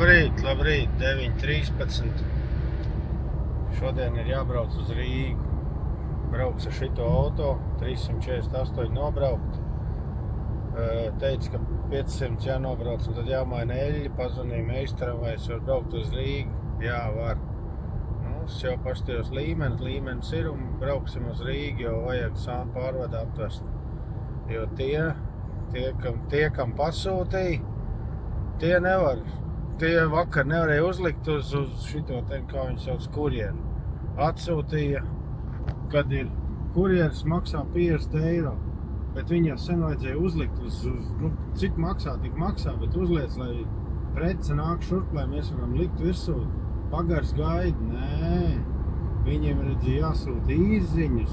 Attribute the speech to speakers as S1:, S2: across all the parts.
S1: Labrīt, 9:13. Šodien ir jābrauc uz Rīgu. Brauks ar šito auto, 348 nobraukt. Teica, ka 500 jānobrauc un tad jāmaina eļļi. Pazvanīja meistaram, vai es varu braukt uz Rīgu. Jā, var. Es jau paštajos līmenis ir un brauksim uz Rīgu, jo vajag sānu pārvadu aptvest. Jo tie, kam pasūtīja, tie nevar. Tie vakar nevarēja uzlikt uz šito, kā viņi sauc, kurjeru. Atsūtīja, kad ir kurjeris maksā 50 eiro, bet viņi jau sen vajadzēja uzlikt cik maksā, tik maksā, bet uzliec, lai prece nāk šurp, lai mēs varam likt virsū. Pagars gaida, nē, viņiem redzēja jāsūta īsziņas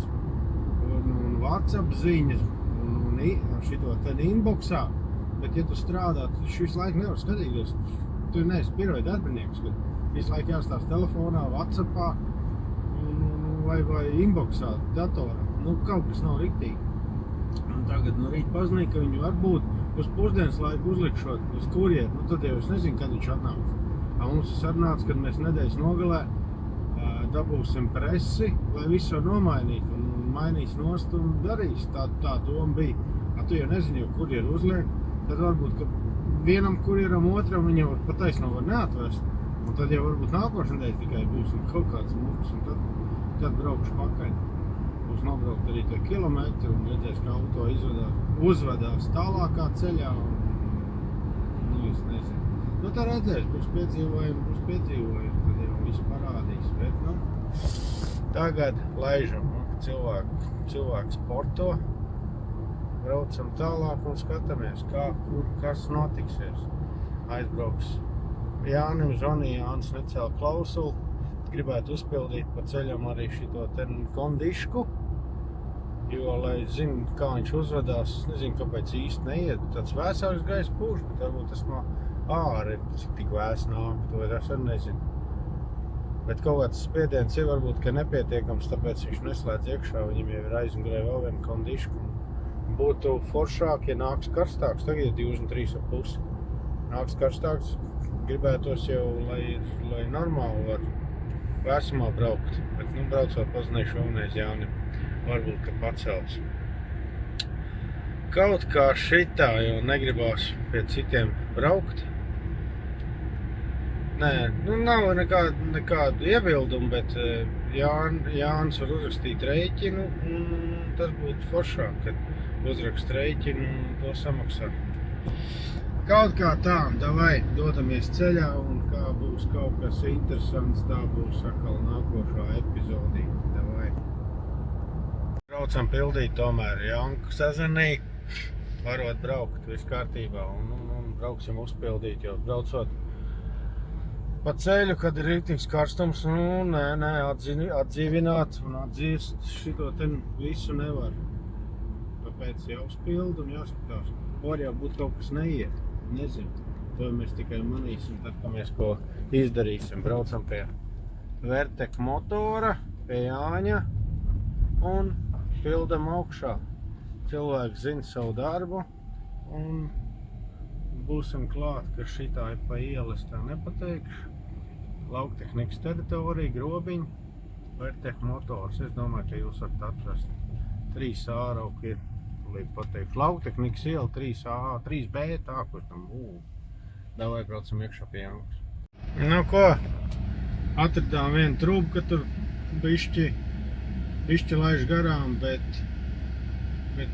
S1: un WhatsApp ziņas un šito ten inboxā, bet ja tu strādā, tu visu laiku nevar skatīties. Tu neesi biroja darbinieks, kad visu laiku jāstās telefonā, WhatsAppā vai inboxā, datorā. Kaut kas nav riktīgi. Un tagad no rīta pazinīja, ka viņi varbūt uz pusdienas laiku uzlikšot uz kurjeru. Tad jau es nezinu, kad viņš atnāks. Mums ir sarunāts, kad mēs nedēļas nogalē dabūsim presi, lai visu var nomainīt un mainīs nost un darīs. Tā doma bija. Tu jau nezini, jo kurjeru uzliek, tad varbūt, ka vienam kurjeram otram viņi jau pataisno var neatvest. Un tad jau varbūt nākošais nedēļa tikai būs kaut kāds mums, un tad braukšu pakaļ. Būs nobraukt arī tie kilometri un redzēs, kā auto uzvedās tālākā ceļā. Es nezinu. Tā redzēs, būs piedzīvojumi, tad jau viss parādīs. Bet, tagad laižam, cilvēks sporto. Braucam tālāk un skatāmies, kas notiksies. Aizbrauks. Jānim zvanīja, Jānis necēla klausuli. Gribētu uzpildīt pa ceļam arī šito ten kondišku. Jo, lai zinu, kā viņš uzvedās, es nezinu, kāpēc īsti neiet. Tāds vēsāks gaiss pūš, bet varbūt tas no āra ir tik vēs nāk, to es arī nezinu. Bet kaut kāds spiediens ir varbūt, ka nepietiekams, tāpēc viņš neslēdz iekšā. Viņam jau ir aizmugurē vēl viena kondišku. Būtu foršāk, ja nāks karstāks, tagad ir 23,5. Nāks karstāks, gribētos jau, lai normāli var vēsumā braukt. Bet, braucot pazinēju šovinēs Jānim, varbūt, ka pacels. Kaut kā šitā, jo negribās pie citiem braukt. Nē, nav nekādu iebildumu, bet Jānis var uzrakstīt rēķinu un tas būtu foršāk, kad uzrakst rēķinu un to samaksā. Kaut kā tā, davai, dodamies ceļā un kā būs kaut kas interesants, tā būs atkal nākošā epizodī. Davai. Braucam pildīt tomēr, Janku sazvanīja, varot braukt, viss kārtībā un brauksim uzpildīt, jo braucot pa ceļu, kad ir rīktīgs karstums, atdzīvināt un atdzīst šito ten visu nevar. Tāpēc jāuzpild un jāskatās. Var jau būt kaut kas neiet, nezinu. To mēs tikai manīsim, tad, kad mēs ko izdarīsim. Braucam pie Vertek motora, pie Jāņa un pildam augšā. Cilvēks zina savu darbu un būsim klāt, ka šitā ir pa ielas, tā nepateikšu. Lauktehnikas teritorija, grobiņi, Vertek motors. Es domāju, ka jūs varat atrast. 3A rauki ir, līdz pateikšu. Lauktehnikas iela 3A, 3B, tā, kur tam Davai braucam iekšā pie Jankas. Ko? Atradām vienu trūbu, ka tur bišķi laiž garām, bet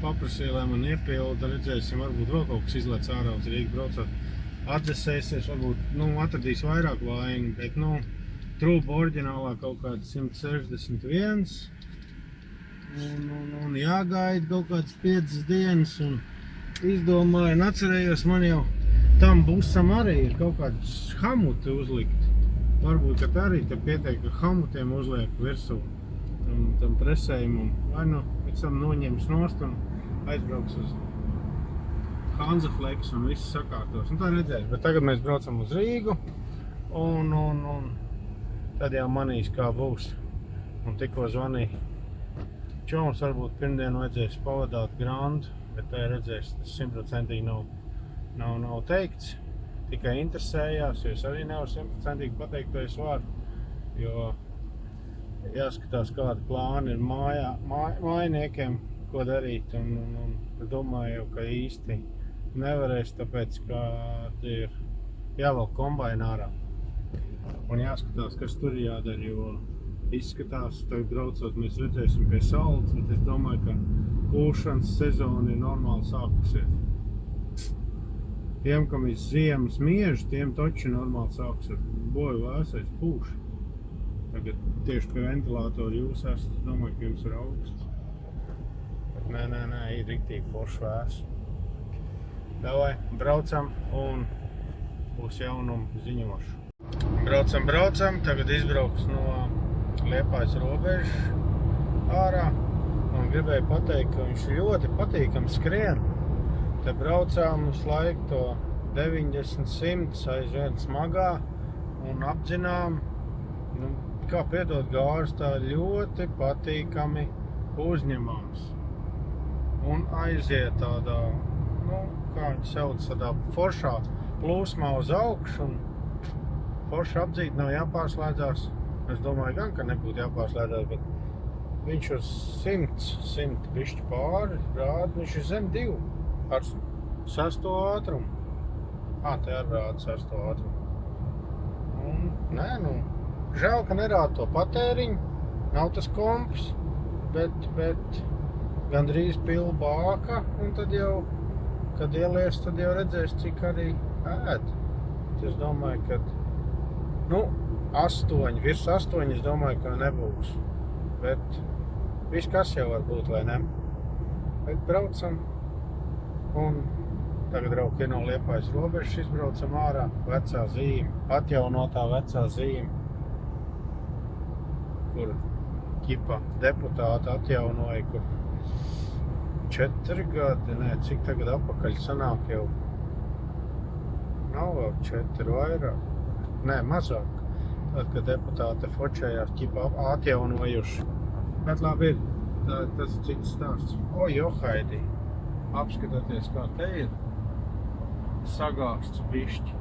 S1: paprasīja, lai man iepilda, redzēsim, varbūt vēl kaut kas izlēc ārā uz Rīgu braucot. Atdzesēsies, varbūt, atradīs vairāk vainu, bet, trūba oriģinālā kaut kāda 161 un jāgaida kaut kāds 5 dienas un izdomāju un atcerējos, man jau tam busam arī ir kaut kāds hamuti uzlikt. Varbūt, ka arī te pietiek, ka hamutiem uzliek virsū tam presējumam, vai pēc tam noņems nost un aizbrauks uz Hanzaflex un viss sakārtos. Tā redzēs, bet tagad mēs braucam uz Rīgu un tad jau manīs, kā būs. Un tikko zvanīja Čoms, varbūt pirmdien vajadzēs pavadāt Grandu, bet tā redzēs, tas 100% nav teikts. tikai interesējās, jo es arī nevaru 100% pateikt, ko es varu, jo jāskatās, kādi plāni ir mājniekiem, ko darīt, un es domāju, ka īsti nevarēs, tāpēc, ka ir jāvelk kombaina ārā. Un jāskatās, kas tur jādara, jo izskatās, tagad braucot, mēs redzēsim pie saules, bet es domāju, ka kūšanas sezona ir normāli sākusies. Tiem, kam ir ziemas mieži, tiem toči normāli sākusies. Boju vēsais pūš. Tagad tieši pie ventilātora jūs esat, es domāju, ka jums ir augsts. Bet nē, ir riktīgi forši vēs. Davai, braucam un būs jaunumi ziņošu. Braucam, tagad izbrauks no Liepājas robežas ārā un gribēju pateikt, ka viņš ļoti patīkami skrien. Te braucām uz laiku to 90-100 aizvien smagā un apdzinām, kā piedot gārs, tā ļoti patīkami uzņemams. Un aiziet tādā, kā viņi sauc, tādā foršā plūsmā uz augšu un forši apdzīt nav jāpārslēdzās. Es domāju gan, ka nebūtu jāpārslēdzās, bet viņš uz 100 bišķi pāri rāda, viņš ir zem 2 ar 6. ātrumu. Te arī rāda 6. ātrumu. Un, žēl, ka nerāda to patēriņu, nav tas komps, bet gandrīz pila bāka, un tad jau, kad ielies, tad jau redzēs, cik arī ēd. Es domāju, ka 8, virs 8, es domāju, ka nebūs. Bet viss kas jau var būt, vai ne? Bet braucam un tagad rauki no Liepājas robežas, izbraucam ārā, vecā zīme, atjaunotā vecā zīme, kur ķipa deputāti atjaunoja, kur 4 gadi, cik tagad apakaļ sanāk jau, nav vēl 4 vairāk. Mazāk. Tad, kad deputāti fočējās, ķipa atjaunojuši. Bet labi ir. Tas ir cits stāsts. Johaidī. Apskatieties, kā te ir sagāsts bišķi.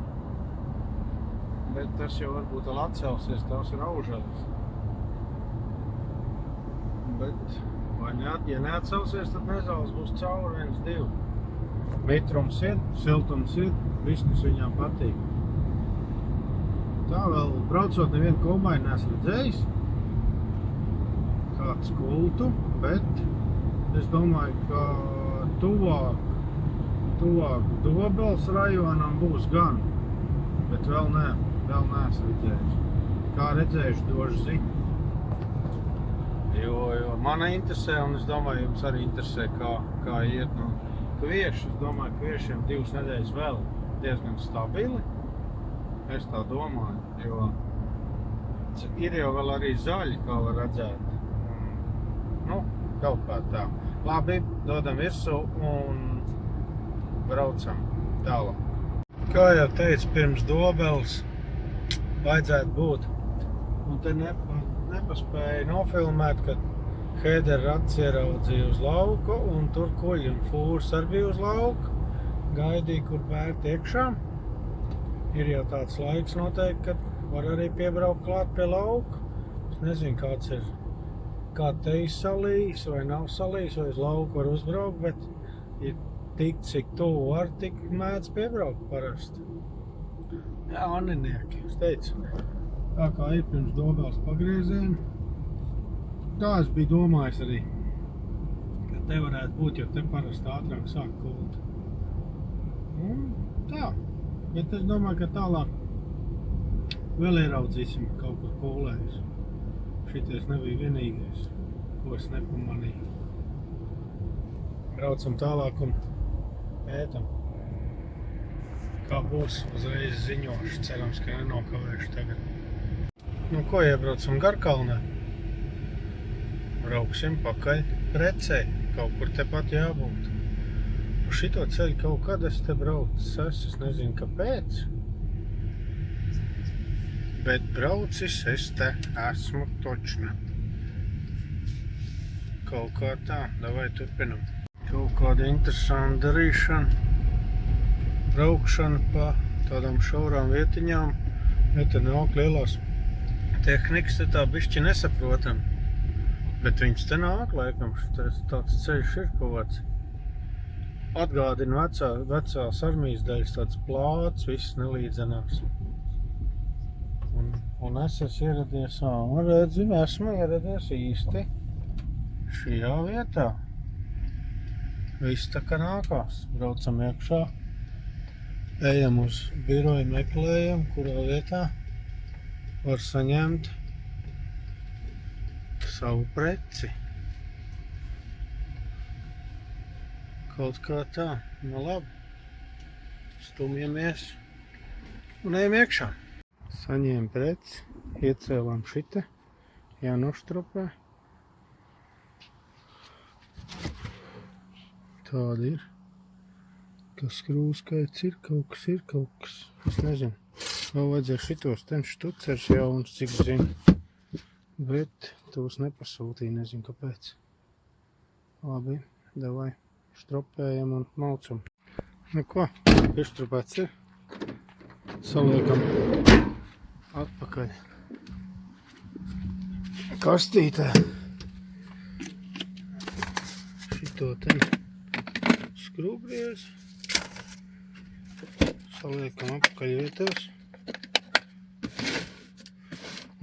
S1: Bet tas jau varbūt vēl atcelsies, tās ir aužalis. Bet, ja neatcelsies, tad nezāles būs cauri 1-2. Mitrums ir, siltums ir, viss, kas viņām patīk. Tā vēl braucot nevienu kombainu neesmu redzējis, kāds kultu, bet es domāju, ka tuvāk Dobels rajonam būs gan, bet vēl neesmu redzējis. Kā redzējuši, došu ziņu. Jo mana interesē, un es domāju, jums arī interesē, kā iet no kvieši. Es domāju, kviešiem 2 nedēļas vēl diezgan stabili. Es tā domāju, jo ir jau vēl arī zaļi, kā var redzēt. Kaut kā tā. Labi, dodam virsū un braucam tālāk. Kā jau teicu, pirms Dobeles vajadzētu būt. Un te nepaspēja nofilmēt, kad Hedera rats ieraudzīja uz lauku un tur kuļi un fūrs arī bija uz lauku. Gaidīja, kur bērt iekšā. Ir jau tāds laiks noteikti, kad var arī piebraukt klāt pie lauka. Es nezinu, kāds ir, kā te salījis vai nav salījis, vai uz lauku var uzbraukt, bet ja tik, cik tuvu var, tik mēdz piebraukt parasti. Aninieki, es teicu, tā kā ir pirms Dobeles pagrieziena. Tā es biju domājis arī, ka te varētu būt, jo te parasti ātrāk sāk kult. Un tā. Bet es domāju, ka tālāk vēl ieraudzīsim kaut kur kūlējus. Šitais nebija vienīgais, ko es nepamanīju. Braucam tālāk un ētam. Kā būs, uzreiz ziņošu. Cerams, ka nenokavēšu tagad. Ko iebraucam Garkalnē? Brauksim pakaļ Precei. Kaut kur tepat jābūt. Šito ceļu kaut kad es te braucu, es nezinu, kāpēc. Bet braucis es te esmu točna. Kaut kā tā, davai turpinam. Kaut kāda interesanta darīšana. Braukšana pa tādām šaurām vietiņām. Ja te nāk lielās tehnikas, te tā bišķi nesaprotam. Bet viņas te nāk, laikam, tāds ceļš ir kaut kāds. Atgādina vecās armijas daļas, tāds plāts, viss nelīdzenās. Un es esmu ieradies, esmu ieradies īsti šajā vietā. Viss tā kā nākās. Braucam iekšā, ejam uz biroju, meklējam, kurā vietā var saņemt savu preci. Kaut kā tā, nu labi. Stumjamies un ejam iekšā. Saņēma preci, iecēlām šite, jānoštropē. Tāda ir. Kas skrūskaits ir, kaut kas. Es nezinu. Vēl vajadzēja šitos ten štucers jauns, cik zinu. Bet tos nepasūtīja, nezinu kāpēc. Labi, davai, štropējam un maucam. Nu ko, pieštrupēts ir. Saliekam atpakaļ kastītē. Šito ten skrūbriez. Saliekam atpakaļ vietās.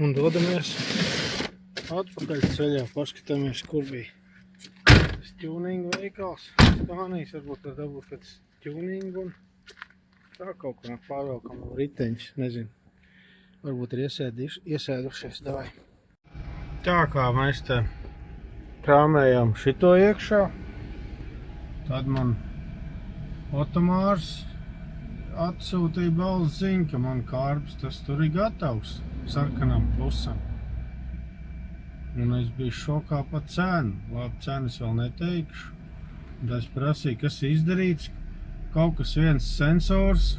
S1: Un dodamies atpakaļ ceļā. Paskatāmies, kur bija tas tuninga veikals. Spānijas varbūt var dabūt kāds tuningu un tā kaut kā pārvalkam riteņus, nezinu. Varbūt ir iesēdušies, davai. Tā kā mēs te krāmējām šito iekšā, tad man Otomārs atsūtīja balss ziņu, ka man kārbs tas tur ir gatavs sarkanam plusam. Un es biju šokā pa cenu. Labi, cenas vēl neteikšu. Un es prasīju, kas izdarīts. Kaut kas viens sensors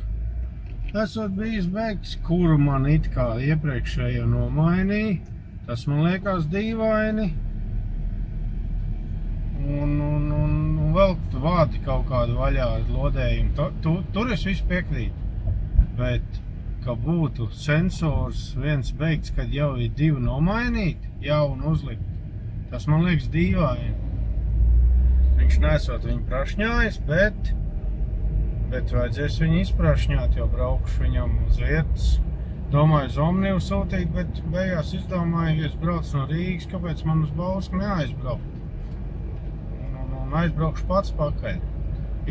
S1: esot bijis beigts, kuru man it kā iepriekšējo nomainīja. Tas man liekas dīvaini. Un vēl vādi kaut kādu vaļā lodējumu. Tur es visu piekrītu. Bet, ka būtu sensors viens beigts, kad jau ir divi nomainīti, jaunu uzlikt, tas man liekas dīvaini. Viņš nesot viņu prašņājis, bet vajadzēs viņu izprašņāt, jo braukšu viņam uz vietas. Domāju uz Omniju sūtīt, bet beigās izdomāju, ja es braucu no Rīgas, kāpēc man uz Bausku neaizbraukt. Un aizbraukšu pats pakaļ.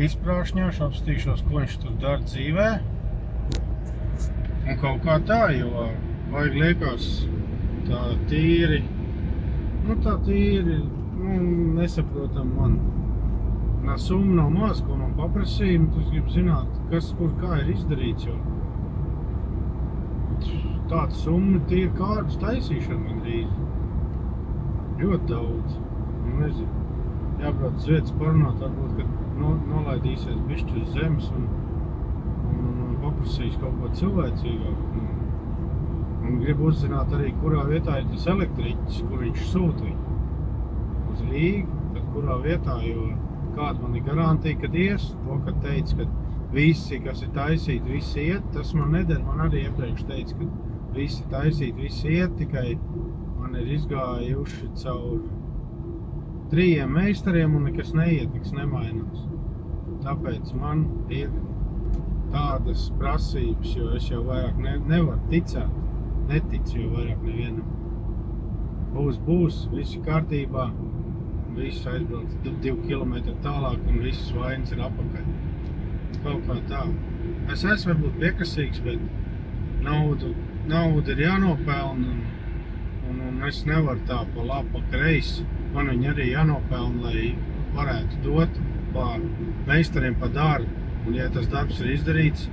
S1: Izprašņāšu, apstīšos, ko viņš tur dara dzīvē. Un kaut kā tā, jo vajag liekas tā tīri, nesaprotam man. Summa nav maz, ko man paprasīja, bet es gribu zināt, kas, kur, kā ir izdarīts, jo tāda summa tīri kārbs taisīšana gandrīz. Ļoti daudz. Nezinu. Jābrauc uz vietas parunāt, varbūt, kad nolaidīsies bišķi uz zemes un paprasīs kaut ko cilvēcīgāku. Un gribu uzzināt arī, kurā vietā ir tas elektriķis, kur viņš sūtīja. Uz Rīgu, tad kurā vietā, jo kāda man ir garantija, kad ies, to, kad teica, ka visi, kas ir taisīti, visi iet, tas man neder. Man arī iepriekš teica, ka visi taisīti, visi iet, tikai man ir izgājuši caur 3 meistariem un nekas neiet, nekas nemainās. Tāpēc man ir tādas prasības, jo es jau vairāk nevaru ticēt, neticu jau vairāk nevienam. Būs, visi kārtībā. Viss aizbrauc 2 kilometri tālāk un visas vainas ir apakaļ. Kaut kā tā. Es esmu varbūt piekrasīgs, bet naudu ir jānopelna un es nevaru tā pa labi, pa kreisi. Man viņi arī jānopelna, lai varētu dot pār meistariem pa darbu. Un ja tas darbs ir izdarīts,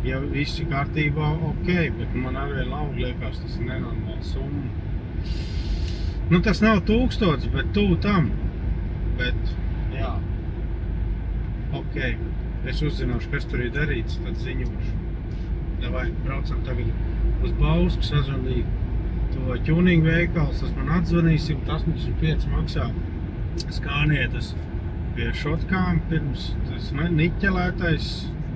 S1: ja viss ir kārtībā, ok, bet man arī laugi liekas, tas ir nenormāls summa. Tas nav 1000, bet tuvu tam. Bet, jā. Ok. Es uzzināšu, kas tur ir darīts, tad ziņošu. Davai, braucam tagad uz Bausku, sazvanīju to tuningu veikals. Tas man atzvanīja, 185 maksā skānietas pie šotkām pirms tas niķelētais,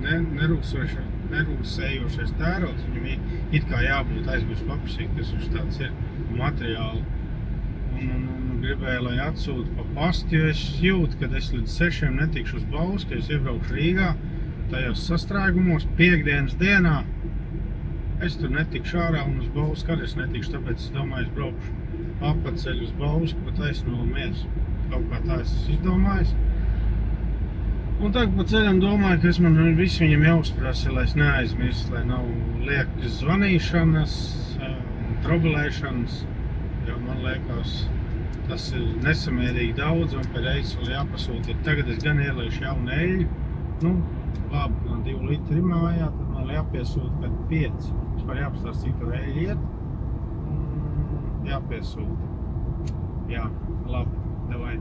S1: nerūksošais nerūsējošais tērots, viņam it kā jābūt aizmirst paprasīt, kas uz tāds ir materiāli. Un gribēju, lai atsūta pa pastu, jo es jūtu, kad es līdz 6 netikšu uz Bausku, es iebraukšu Rīgā, tajos sastrēgumos, piekdienas dienā. Es tur netikšu ārā un uz Bausku arī es netikšu, tāpēc es domāju, es braukšu apceļu uz Bausku, pa taisno Miesu. Kaut kā tā es izdomājis. Un tagad pa ceļam domāju, ka es man visu viņam jāuzprasa, lai es neaizmirst, lai nav liekas zvanīšanas, trobelēšanas, jo man liekas, tas ir nesamērīgi daudz un pēc reizes vēl jāpasūta. Tagad es gan ieliešu jaunu eļļu, labi, man 2 litri mājā, tad man jāpiesūta pēc 5. Vispār jāpastāst, cik tur eļļa iet, jāpiesūta. Jā, labi, davai,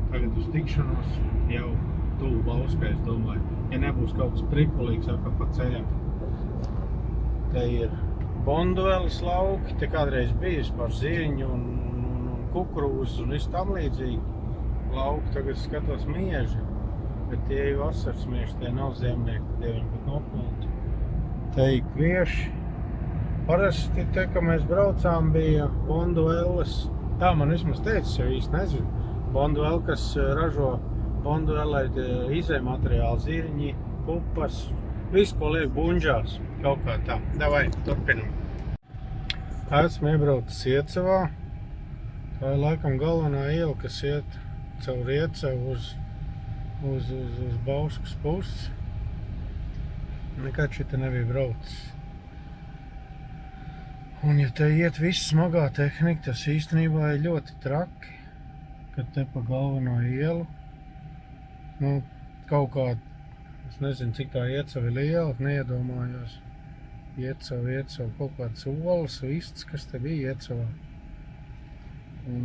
S1: tagad uz tikšanos jau tuvu Bauskai, es domāju. Ja nebūs kaut kas prikulīgs atkal pa ceļam. Te ir Bonduelas lauki, te kādreiz bija par ziņu un kukurūzas un visu tam līdzīgi lauki. Tagad skatos mieži, bet tie ir vasaras mieži, tie nav ziemnieki, tie viņi pat nopilti. Te ir kvieši. Parasti te, ka mēs braucām, bija Bonduelas. Tā man vismaz teicis, jo īsti nezinu. Bonduela, kas ražo Bonduelai izējumateriāli, zirņi, pupas, visu, ko liek buņģās, kaut kā tā. Davai, turpinam. Esmu iebraucis Iecavā. Tā ir laikam galvenā iela, kas iet caur Iecavu uz Bauskas pusi. Nekad šita nebija braucis. Un ja te iet viss smagā tehnika, tas īstenībā ir ļoti traki, kad te pa galveno ielu. Kaut kā, es nezinu, cik tā Iecava ir liela, neiedomājos. Iecava, kaut kāds olas, vists, kas te bija Iecavā. Un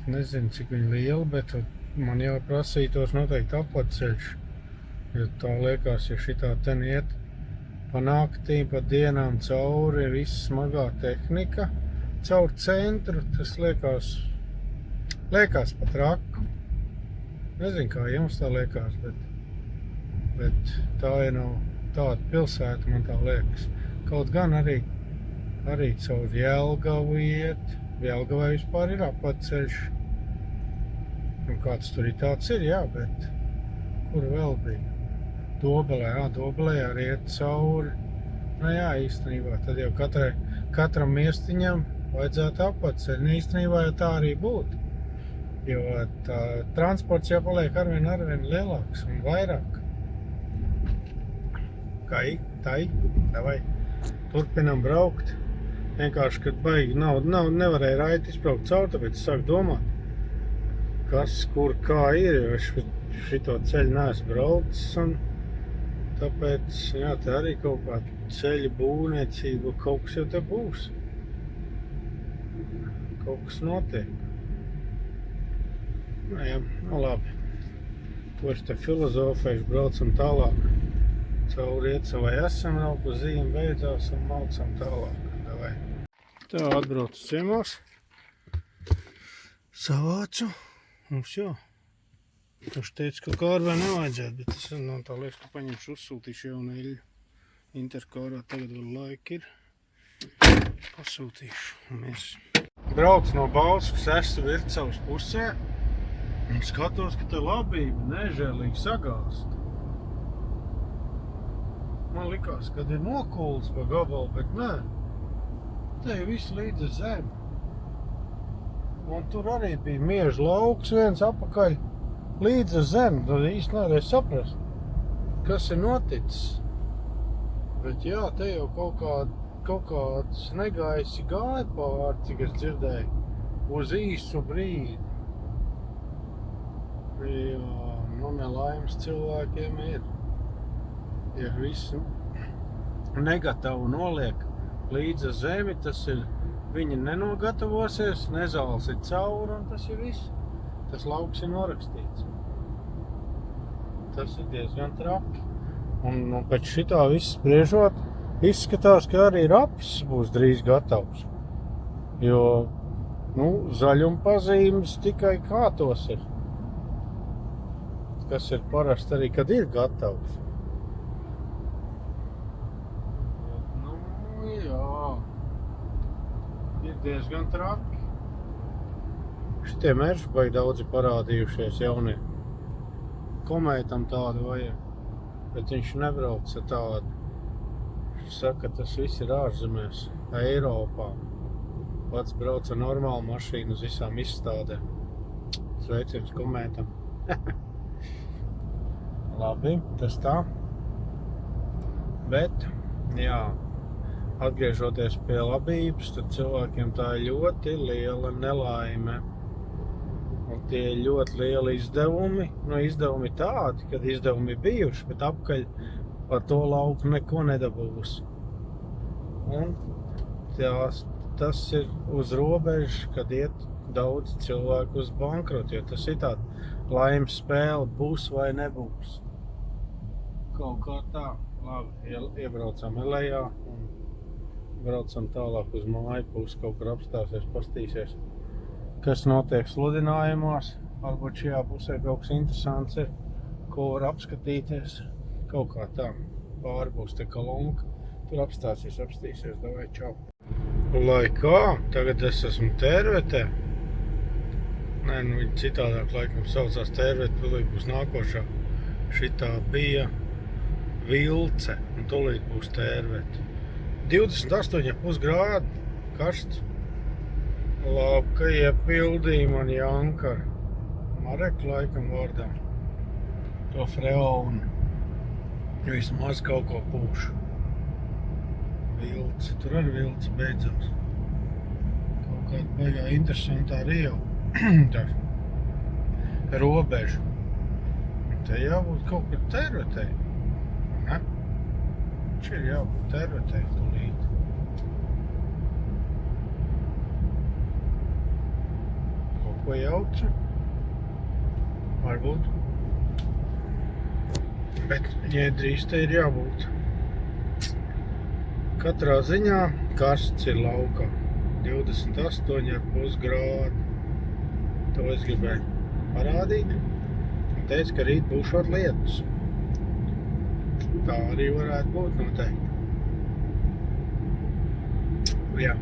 S1: nezinu, cik viņa liela, bet man jau prasītos noteikti apatceļš. Jo tā liekas, ja šitā ten iet pa naktīm, pa dienām cauri, viss smagā tehnika, caur centru, tas liekas pa traku. Nezinu, kā jums tā liekas, bet tā ir nav tāda pilsēta, man tā liekas. Kaut gan arī caur Jelgavu iet. Jelgavai vispār ir apatceļš. Un kāds tur ir tāds ir, jā, bet kur vēl bija? Dobelē arī iet cauri. Jā, īstenībā, tad jau katram miestiņam vajadzētu apatceļu. Īstenībā jau tā arī būtu. Jo tā transports jau paliek arvien lielāks un vairāk. Davai, turpinam braukt. Vienkārši, kad baigi nevarēja raiti izbraukt caur, tāpēc es sāku domāt, kas, kur, kā ir, jo es šito ceļu neesmu braucis, un tāpēc, jā, te arī kaut kāda ceļa būvniecība, kaut kas jau te būs. Kaut kas notiek. Jā, labi. To es te filozofēšu, braucam tālāk. Cauri Iecavai esam, vēl pa zīmi beidzās un maucam tālāk. Davai. Tā, atbraucu ciemos. Savācu. Mums jau. Viņš teica, ka kārbē nevajadzētu, bet es no tā liekas, ka paņemšu uzsūtīšu jaunu eļļu. Interkārā tagad vēl laika ir. Pasūtīšu. Mēs brauc no Bauskas, esmu Vircavas pusē. Un skatos, ka te labība nežēlīgi sagāst. Man likās, kad ir nokulis pa gabalu, bet nē. Te ir viss līdz zemi. Un tur arī bija mieža lauks viens apakaļ līdz zemi. Tad īsti nevarēja saprast, kas ir noticis. Bet jā, te jau kaut kāds negaisi gāja pār, cik es dzirdēju, uz īsu brīdi. Jā, nelaimes cilvēkiem ir. Ja visu negatavu noliek līdz zemi, tas ir, viņi nenogatavosies, nezāles ir cauri un tas ir viss. Tas lauks ir norakstīts. Tas ir diezgan traki. Un pēc šitā viss spriežot, izskatās, ka arī rapis būs drīz gatavs. Jo, zaļuma pazīmes tikai kātos ir. Kas ir parasti arī, kad ir gatavs. ir diezgan traki. Šitie merši baigi daudzi parādījušies jaunie. Komētam tādu vajag, bet viņš nebrauc ar tādu. Viņš saka, tas viss ir ārzemēs, Eiropā. Pats brauc ar normālu mašīnu uz visām izstādēm. Sveiciens komētam. Labi, tas tā. Bet, jā, atgriežoties pie labības, tad cilvēkiem tā ir ļoti liela nelaime. Un tie ir ļoti lieli izdevumi. Izdevumi tādi, kad izdevumi bijuši, bet apkaļ par to lauku neko nedabūs. Un tas ir uz robežas, kad iet daudz cilvēku uz bankrotu, jo tas ir tāda laimes spēle, būs vai nebūs. Kaut kā tā. Labi, iebraucam Elejā un braucam tālāk uz māju pusi, kaut kur apstāsies, pastīsies, kas notiek sludinājumos. Varbūt šajā pusē kaut kas interesants ir, ko var apskatīties. Kaut kā tā. Pāri būs te Kalunka. Tur apstāsies, apstīsies. Davai, čau. Lai kā, tagad es esmu Tērvetē. Nē, viņi citādāk laikam saucās Tērvete, tūlīt būs nākošā. Šitā bija Vilce, un tūlīt būs Tērvete. 28,5 grādi, karsts. Labi, ka iepildīja man Jankar. Marek laikam vārdā. To freonu. Vismaz kaut ko pūšu. Vilce, tur arī Vilce beidzās. Kaut kāda baigā interesantā rieva. Tā robeža. Te jābūt kaut kur Tērvetei. Ne? Šī ir jābūt Tērvetei tūlīt. Kaut ko jaucu. Varbūt. Bet viņai drīz te ir jābūt. Katrā ziņā karsts ir laukā. 28,5 grādi. To es gribēju parādīt. Un teicu, ka rīt būšot lietus. Tā arī varētu būt noteikti. Jā.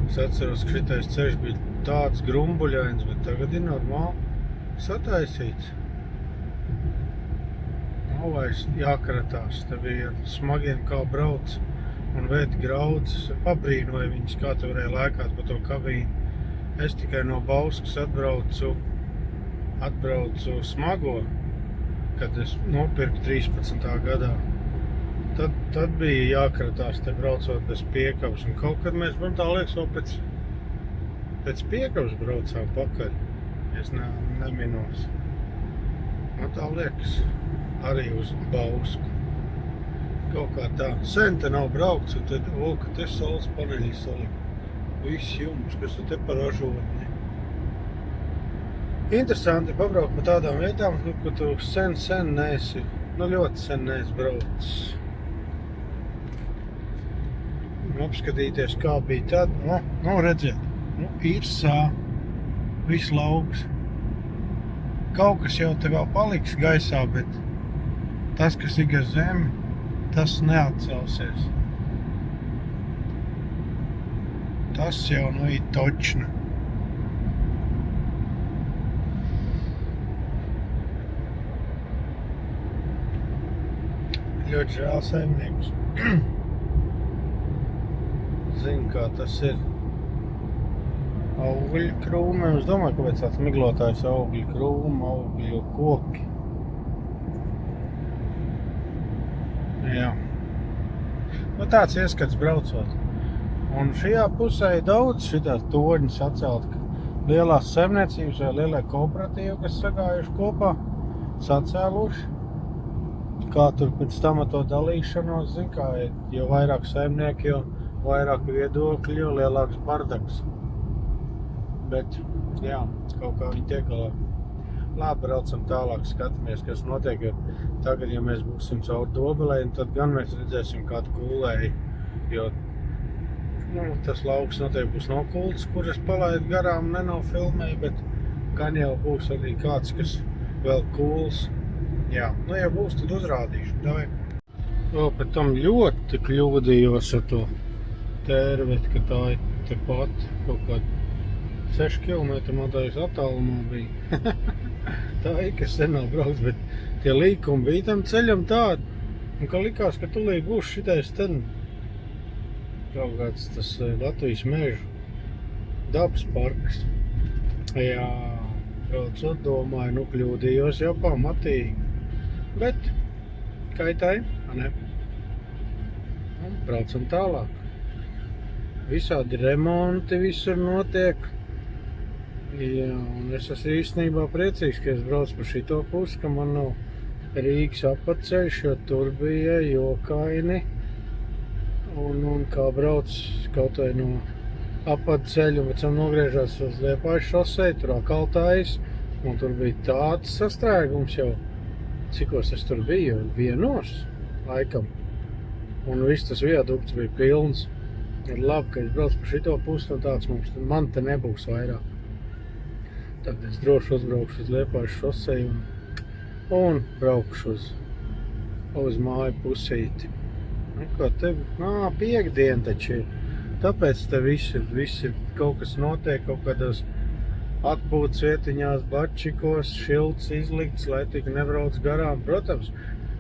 S1: Es atceros, ka šitais ceļš bija tāds grumbuļains, bet tagad ir normāli sataisīts. Nav vairs jākaratās. Te bija smagiem kā brauc un vēd grauds. Pabrīnoju viņus, kā te varēja lēkāt pa to kabīnu. Es tikai no Bauskas atbraucu smago, kad es nopirku 13. gadā. Tad bija jākaratās te braucot bez piekabas. Un kaut kad mēs, man tā liekas, vēl pēc piekabas braucām pakaļ. Es neminos. Man tā liekas arī uz Bausku. Kaut kā tā. Sen te nav braukts, un tad, ka te saules paneļi salika. Viss jums, kas te par ražotni. Interesanti pabraukt pa tādām vietām, kur tu sen neesi, ļoti sen neesi braucis. Apskatīties, kā bija tad. Redziet, Irsā, viss lauks. Kaut kas jau te vēl paliks gaisā, bet tas, kas ir gar zemi, tas neatcelsies. Tas jau ir točna. Ļoti žēl saimniekus. Zinu, kā tas ir. Augļu krūmi. Es domāju, kāpēc tāds miglotājs augļu krūmi, augļu koki. Jā. Tāds ieskats braucot. Un šajā pusē ir daudz šitās toņas atcelt. Lielās saimniecības vai lielie kooperatīvi, kas sagājuši kopā, sacēluši. Kā tur pēc tam to dalīšanos, zin kā, jo vairāk saimnieki, jo vairāk viedokļi, jo lielāks bardaks. Bet, jā, kaut kā viņi tiek galā. Labi, braucam tālāk, skatāmies, kas notiek, jo tagad, ja mēs būsim caur Dobelēm, tad gan mēs redzēsim kādu kūlēju, jo tas lauks noteikti būs nokults, kur es palaidu garām, nenofilmēju, bet gan jau būs arī kāds, kas vēl kūls. Jā, ja būs, tad uzrādīšu. Davai. Vēl pēc tam ļoti kļūdījos ar to tērveti, ka tā ir tepat kaut kāda 6 km mazais attālumā bija. Tā ir, kas sen nav brauc, bet tie līkumi bija tam ceļam tādi. Un kā likās, ka tulīt būs šitais ten kaut kāds tas Latvijas mežu dabas parks. Jā, braucot domāju, nu kļūdījos jau pamatīgi. Bet kaitāji, ne? Un braucam tālāk. Visādi remonti visur notiek. Jā, un es esmu īstenībā priecīgs, ka es braucu pa šito pusi, ka man nav Rīgas apatceļš, jo tur bija jokaini. Un kā brauc kaut vai no apatceļu, pēc tam nogriežās uz Liepājas šosei, tur akaltājas, un tur bija tāds sastrēgums jau. Cikos es tur biju? Vienos laikam. Un viss tas viadukts bija pilns. Ir labi, ka es braucu pa šito pusi, un tāds man te nebūs vairāk. Tad es droši uzbraukšu uz Liepājas šosei un braukšu uz māju pusīti. Ko te? Piektdiena taču ir. Tāpēc te viss ir kaut kas notiek, kaut kādos atpūtas vietiņās, bačikos, šilts izlikts, lai tik nebrauc garām. Protams,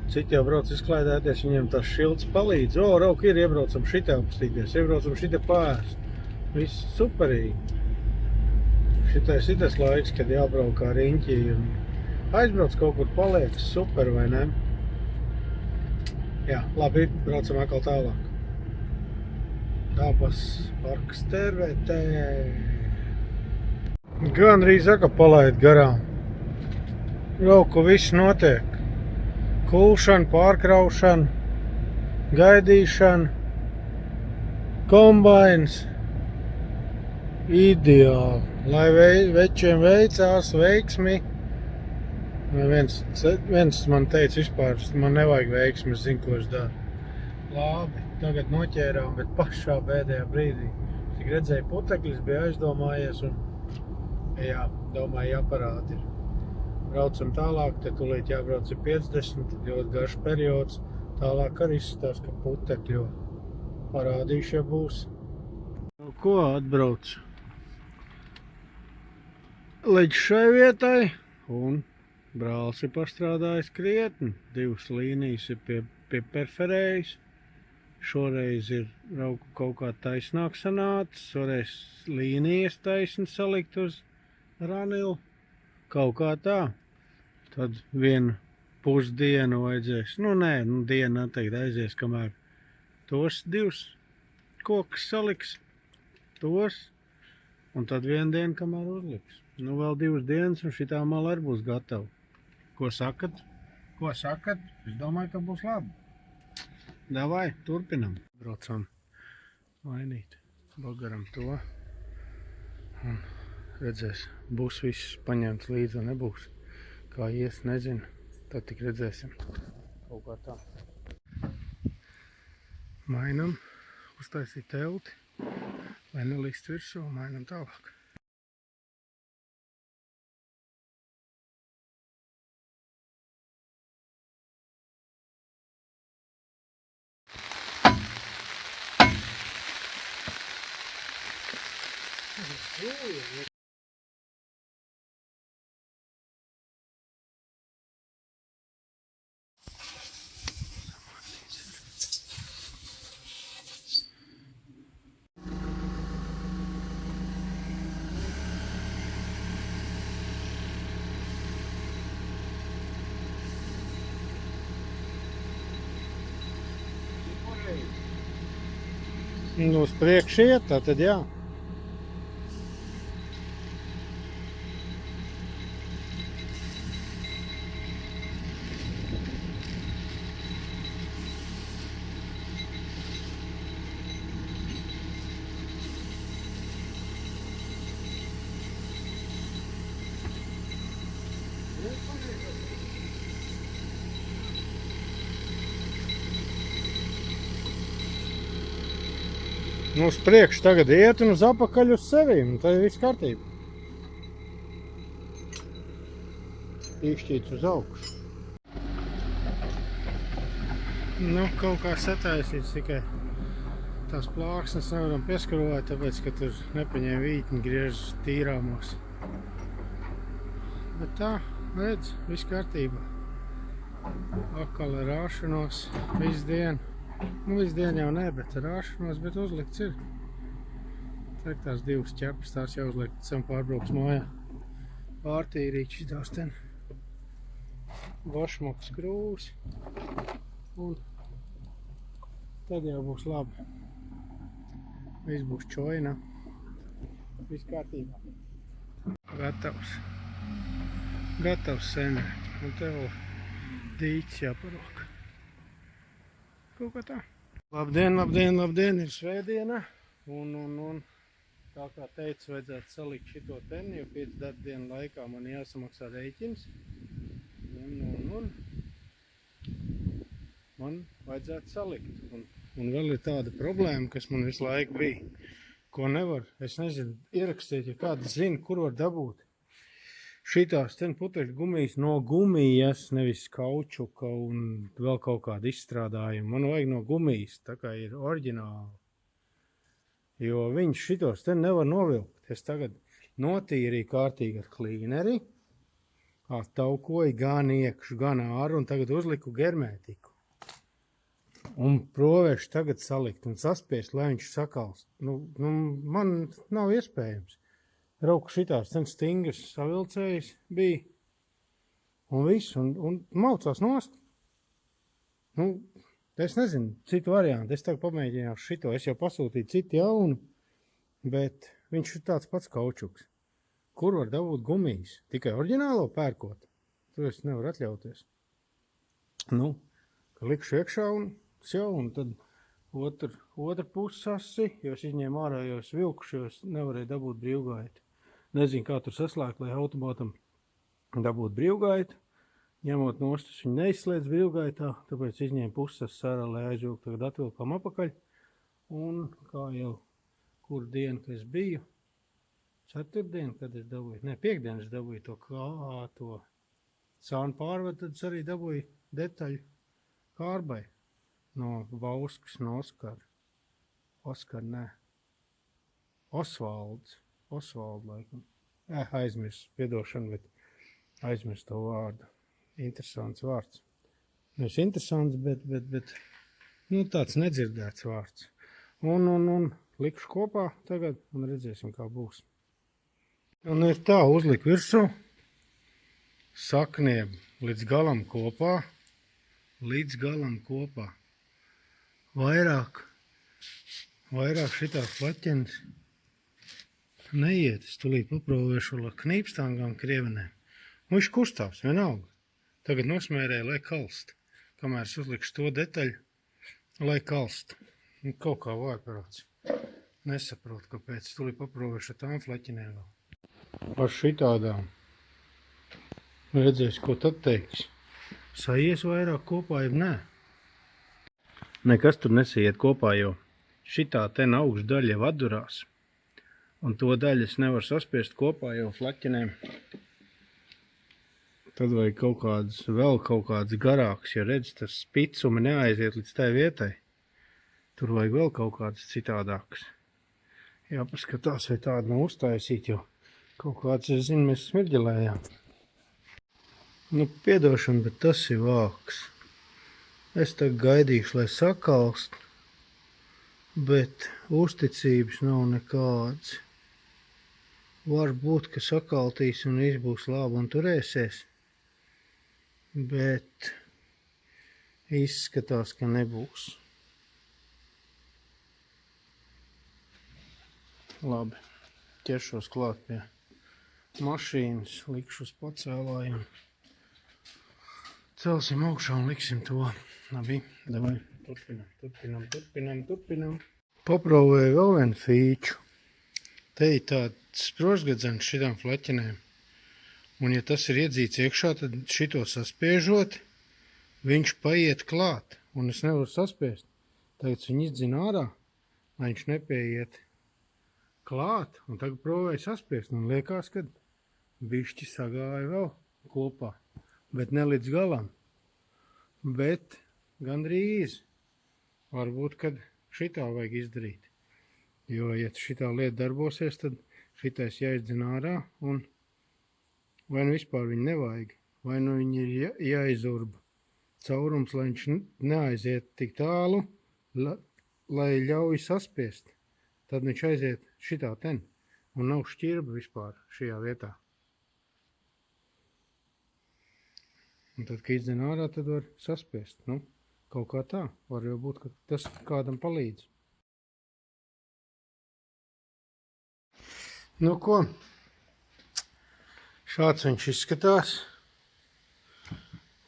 S1: citi jau brauc izklaidēties, viņiem tas šilts palīdz. Rauk ir, iebraucam šitā apstīties, iebraucam šitā pārst. Viss superīgi. Šitais laiks, kad jābrauk kā riņķī un aizbrauc kaut kur paliek, super, vai ne? Jā, labi, braucam atkal tālāk. Dabas parks Tērvetē. Gandrīz aka palaid garām. Lauku viss notiek. Kulšana, pārkraušana, gaidīšana, kombains. Ideāli. Lai večiem veicās, veiksmi. Viens man teica vispār, man nevajag veiksmi, es zinu, ko es daru. Labi, tagad noķērām, bet pašā pēdējā brīdī. Tik redzēju putekļus, bija aizdomājies un, jā, domāju, jāparāda ir. Braucam tālāk, te tūlīt jābrauc ir 50, ļoti garš periods. Tālāk arī izskatās, ka putekļi parādīšu, ja būs. Ko atbrauc? Līdz šai vietai, un brālis ir pastrādājis krietni. 2 līnijas ir pieperferējis. Šoreiz ir rauku kaut kā taisnāk sanācis. Šoreiz līnijas taisni salikt uz ranilu. Kaut kā tā. Tad vienu pusdienu vajadzēs. Diena noteikti aizies, kamēr tos 2 kokus saliks. Tos. Un tad vienu dienu, kamēr uzliks. Vēl 2 dienas, un šitā mala arī būs gatava. Ko sakat? Es domāju, ka būs labi. Davai, turpinam. Braucam mainīt bagaram to. Un redzēs, būs viss paņemts līdzi, un nebūs. Kā ies, nezinu. Tad tik redzēsim. Kaut kā tā. Mainam, uztaisīt telti. Lai nelīst virsū, mainam tālāk. Uz priekšu iet, tad jā. Uz priekšu tagad iet un uz apakaļ uz sevīm, tad ir viss kārtība. Īšķīts uz augšu. Nu, kaut kā sataisīts, tikai tās plāksnes nevaram pieskarot, tāpēc, ka tur nepaņēma vītni, griežas tīrāmos. Bet tā, redz, viss kārtībā. Akal ir rāšanos visu dienu. Nu, visu dienu jau ne, bet rāšanos, bet uzlikts ir. Tek tās divas ķepas, tās jau uzlikt, sam pārbrauks mājā. Pārtīrīt šitās ten vašmoks krūvs. Un tad jau būs labi. Viss būs čoina. Viss kārtībā. Gatavs. Gatavs senēt. Un tev dīķis jāparok. Kaut kā tā. Labdien, labdien, labdien. Ir svētdiena. Un tā kā teicu, vajadzētu salikt šito ten, jo 5 darbdienu laikā man jāsamaksā rēķins. Un man vajadzētu salikt. Un vēl ir tāda problēma, kas man visu laiku bija, ko nevar, es nezinu, ierakstīt, ja kāds zina, kur var dabūt. Šitās ten putekļu gumijas no gumijas, nevis kaučuka un vēl kaut kāda izstrādājuma. Man vajag no gumijas, tā kā ir oriģināli. Jo viņš šitos ten nevar novilkt. Es tagad notīrīju kārtīgi ar klīneri, taukoju gan iekšu, gan āru un tagad uzliku germētiku. Un provešu tagad salikt un saspiest, lai viņš sakalst. Nu, man nav iespējams. Rauku šitās ten stingras savilcējas bija. Un viss, un maucās nost. Nu, es nezinu, citu variantu. Es tagad pamēģināšu šito. Es jau pasūtīju citu jaunu, bet viņš ir tāds pats kaučuks. Kur var dabūt gumijas? Tikai oriģinālo pērkot. To es nevaru atļauties. Nu, ka likšu iekšā un tad otra pusasi, jo es izņēmu ārējos vilkuši, jo es nevarēju dabūt brīvgaitu. Nezinu, kā tur saslēgt, lai automātam dabūt brīvgaitu. Ņemot nost, es viņu neizslēdz brīvgaitā, tāpēc izņēmu puses sārā, lai aizvilku, tagad atvilkam apakaļ. Un kā jau kur dienu, ka es biju, ceturtdienu, kad es dabūju, ne, piekdienu es dabūju to sānu pārvadu, tad es arī dabūju detaļu kārbai no Vauskas, no Osvalds laikam. Aizmirst, piedošana, bet aizmirst to vārdu. Interesants vārds. Nevis interesants, bet nu, tāds nedzirdēts vārds. Un likšu kopā tagad un redzēsim, kā būs. Un ir tā, uzliku virsū sakniem līdz galam kopā. Vairāk šitās plaķenes neiet. Es tulīt paprovēšu ar knīpstāngām krievenēm. Un viņš kustās, vienalga. Tagad nosmērēju, lai kalst. Kamēr es uzlikšu to detaļu, lai kalst. Un kaut kā vājprāts. Nesaprotu, kāpēc. Tulīt paprovēšu ar tām flaķinēm vēl. Ar šitādām. Redzēs, ko tad teiks. Saies vairāk kopā, ja nē. Nekas tur nesaiet kopā, jo šitā ten augšu daļa jau atdurās. Un to daļu es nevaru saspiest kopā, jo flaķinēm. Tad vajag vēl kaut kāds garāks, ja redz, tas spicumi neaiziet līdz tai vietai. Tur vajag vēl kaut kāds citādāks. Jāpaskatās, vai tādu nav uztaisīt, jo kaut kāds, es zinu, mēs smirģelējām. Nu, piedošana, bet tas ir vāks. Es tagad gaidīšu, lai sakalst, bet uzticības nav nekāds. Varbūt, ka sakaltīs un viss būs labi un turēsies. Bet izskatās, ka nebūs. Labi, ķeršos klāt pie mašīnas, likšu uz pacēlājumu. Celsim augšā un liksim to. Labi, davai, turpinam. Paprovēju vēl vienu fīču. Te ir tāds sprožgadzens šitām flaķinēm. Un ja tas ir iedzīts iekšā, tad šito saspiežot, viņš paiet klāt. Un es nevaru saspiest. Tagad viņu izdzina ārā, lai viņš nepieiet klāt. Un tagad provēju saspiest. Un liekas, ka bišķi sagāja vēl kopā. Bet ne līdz galam. Bet gandrīz. Varbūt, kad šitā vajag izdarīt. Jo, ja šitā lieta darbosies, tad šitais jāizdzina ārā un vai nu vispār viņu nevajag, vai nu viņi ir jāizurba caurums, lai viņš neaiziet tik tālu, lai ļauj saspiest. Tad viņš aiziet šitā ten un nav šķirba vispār šajā vietā. Un tad, kad izdzina ārā, tad var saspiest. Nu, kaut kā tā. Var jau būt, ka tas kādam palīdz. Nu ko, šāds viņš izskatās.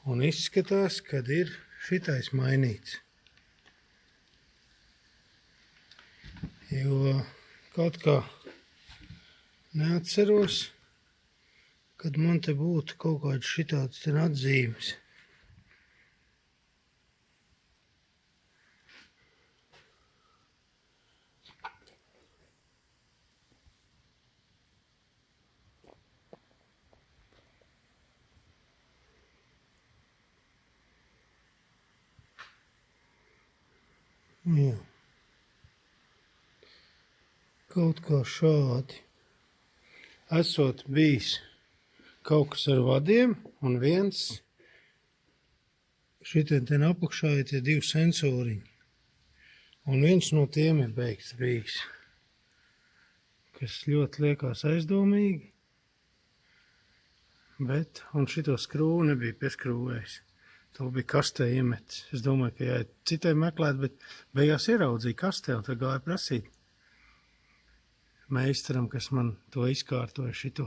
S1: Un izskatās, kad ir šitais mainīts. Jo kaut kā neatceros, kad man te būtu kaut kāds šitāds ten atzīmes. Jā. Kaut kā šādi. Esot bijis kaut kas ar vadiem un viens šitien ten apakšā ir tie 2 sensoriņi. Un viens no tiem ir beigts bijis. Kas ļoti liekas aizdomīgi. Bet, un šito skrūvu nebija pieskrūvējis. To bija kastē iemetis. Es domāju, ka jāiet citai meklēt, bet beigās ieraudzīja kastē un tad gāja prasīt meistaram, kas man to izkārtoja šito.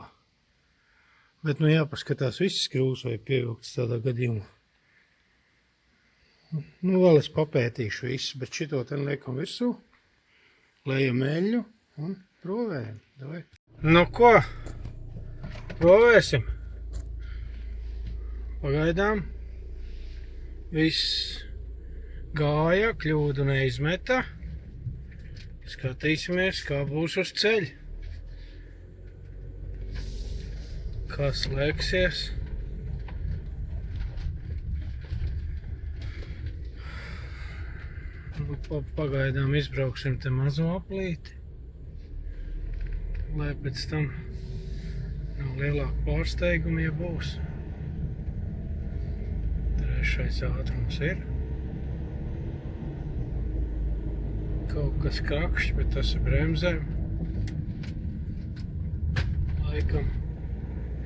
S1: Bet nu jāpaskatās visas skrūvas vai pievilktas tādā gadījumā. Nu vēl es papētīšu visu, bet šito ten liekam virsū, lejam eļļu un provējam. Davai. Nu ko, provēsim. Pagaidām. Viss gāja, kļūdu neizmeta. Skatīsimies, kā būs uz ceļa. Kā slēgsies. Nu, pagaidām izbrauksim te mazo aplīti, lai pēc tam nav lielāka pārsteiguma, ja būs. Trešais ātrums ir. Kaut kas krakšķi, bet tas ir bremzēm. Laikam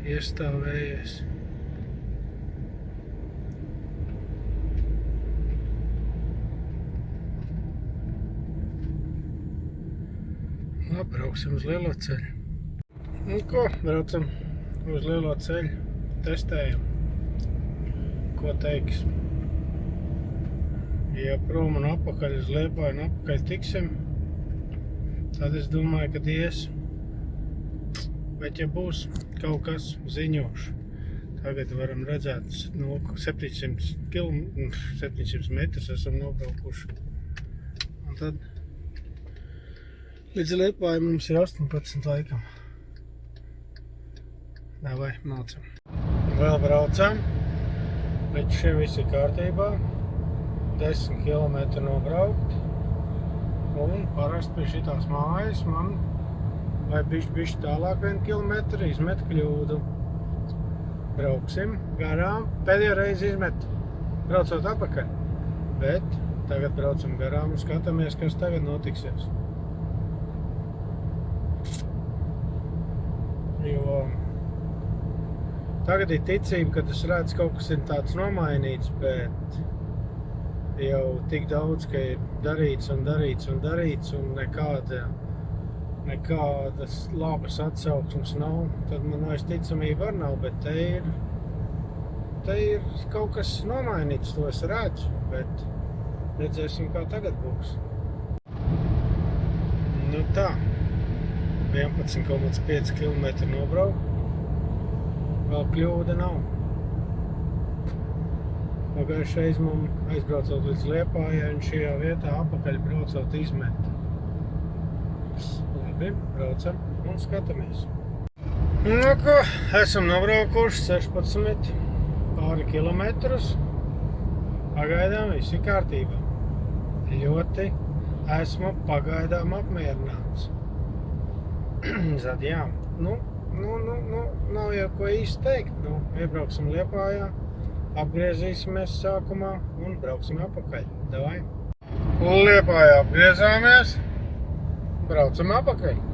S1: iestāvējies. Labi, brauksim uz lielo ceļu. Nu ko, braucam uz lielo ceļu, testējam. Ko teiks? Ja prom un apakaļ uz Liepāju un apakaļ tiksim, tad es domāju, ka ies. Bet ja būs kaut kas ziņošu, tagad varam redzēt, no 700 metrus esam nobraukuši. Un tad līdz Liepāju mums ir 18 laikam. Davai, mācam. Vēl braucam. Līdz šim viss ir kārtībā. 10 km nobraukt. Un parasti pie šitās mājas man vai bišķi tālāk 1 kilometru izmet kļūdu. Brauksim garām. Pēdējo reizi izmet braucot apakaļ. Bet tagad braucam garām un skatāmies, kas tagad notiksies. Jo tagad ir ticība, ka es redzu, kaut kas ir tāds nomainīts, bet jau tik daudz, ka ir darīts un nekādas labas atsauksmes nav, tad man vairs ticamība var nav, bet te ir kaut kas nomainīts, to es redzu, bet redzēsim, kā tagad būs. Nu tā, 11,5 km nobraukt. Vēl kļūda nav. Pagājušais mums aizbraucot līdz Liepājai un šajā vietā apakaļ braucot izmet. Labi, braucam un skatāmies. Nu ko, esam nobraukuši 16 pāri kilometrus. Pagaidām viss ir kārtībā. Ļoti esmu pagaidām apmierināts. Tad jā, nav jau ko īsti teikt. Iebrauksim Liepājā, apgriezīsimies sākumā un brauksim apakaļ. Davai. Liepājā apgriezāmies, braucam apakaļ.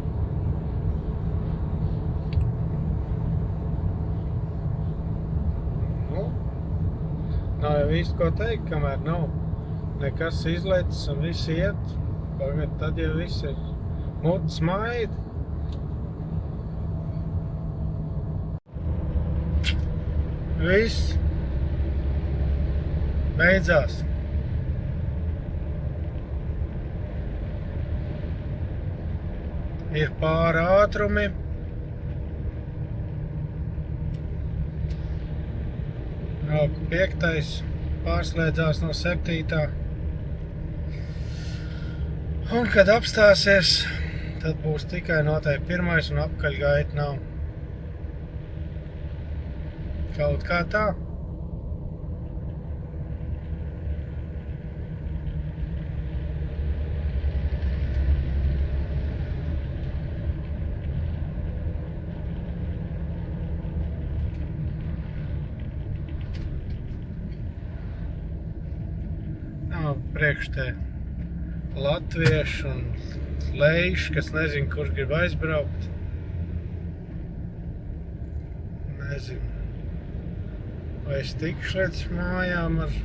S1: Nav jau īsti ko teikt, kamēr nav nekas izlaicis un viss iet. Tad jau viss ir mutes maida. Viss beidzās. Ir pāri ātrumi. Brauku 5. pārslēdzās no 7. Un, kad apstāsies, tad būs tikai noteikti 1. un apakaļ gaita nav. Kaut kā tā. Priekš te latvieši un leiši, kas nezinu, kur grib aizbraukt. Nezinu, vai es tikšu līdz mājām ar